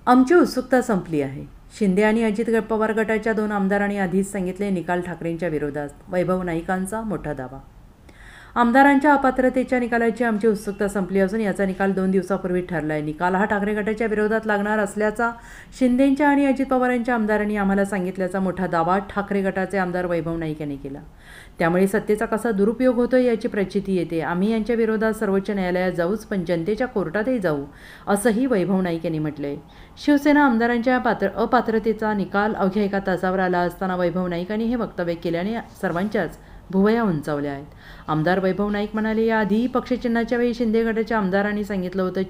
आमची उत्सुकता संपली आहे. शिंदे आणि अजित पवार गटाच्या 2 आमदारांनी आधीच सांगितले निकाल ठाकरेंच्या विरोधात. वैभव नाईकांचा मोठा दावा. आमदारांच्या अपात्रतेच्या निकालाची आमची उत्सुकता संपली असून याचा निकाल 2 दिवसापूर्वी ठरला आहे. निकाल हा ठाकरे गटाच्या विरोधात लागणार असल्याचा शिंदेंच्या आणि अजित पवार यांच्या आमदारांनी आम्हाला सांगितल्याचा मोठा दावा ठाकरे गटाचे आमदार वैभव नाईक यांनी केला. त्यामुळे सत्तेचा कसा दुरुपयोग होतोय याची प्रचिती येते. आम्ही यांच्या विरोधात सर्वोच्च न्यायालयात जाऊच, पण जनतेच्या कोर्टातही जाऊ, असंही वैभव नाईक यांनी म्हटलंय. शिवसेना आमदारांच्या अपात्रतेचा निकाल अवघ्या एका तासावर आला असताना वैभव नाईकांनी हे वक्तव्य केल्याने सर्वांच्याच भुवया उंचावल्या आहेत. आमदार वैभव नाईक म्हणाले, याआधी पक्षचिन्हाच्या वेळी शिंदे गटाच्या आमदारांनी सांगितलं होतं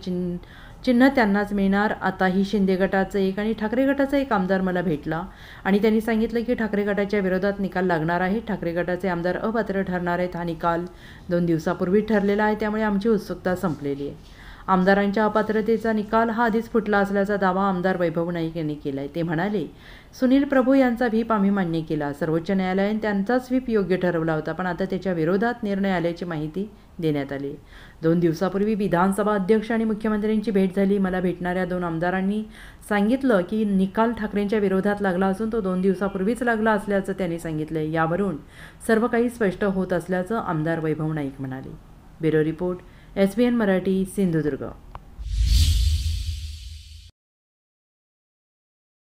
चिन्ह त्यांनाच मिळणार. आताही शिंदे गटाचं एक आणि ठाकरे गटाचा एक आमदार मला भेटला आणि त्यांनी सांगितलं की ठाकरे गटाच्या विरोधात निकाल लागणार आहे. ठाकरे गटाचे आमदार अपात्र ठरणार आहेत. हा निकाल 2 दिवसापूर्वी ठरलेला आहे. त्यामुळे आमची उत्सुकता संपलेली आहे. आमदारांच्या अपात्रतेचा निकाल हा आधीच फुटला असल्याचा दावा आमदार वैभव नाईक यांनी केला आहे. ते म्हणाले, सुनील प्रभू यांचा व्हीप आम्ही मान्य केला. सर्वोच्च न्यायालयाने त्यांचाच व्हीप योग्य ठरवला होता, पण आता त्याच्या विरोधात निर्णय आल्याची माहिती देण्यात आली. 2 दिवसापूर्वी विधानसभा अध्यक्ष आणि मुख्यमंत्र्यांची भेट झाली. मला भेटणाऱ्या 2 आमदारांनी सांगितलं की निकाल ठाकरेंच्या विरोधात लागला असून तो 2 दिवसापूर्वीच लागला असल्याचं त्यांनी सांगितलं. यावरून सर्व काही स्पष्ट होत असल्याचं आमदार वैभव नाईक म्हणाले. Bureau report, SBN Marathi, Sindhudurg.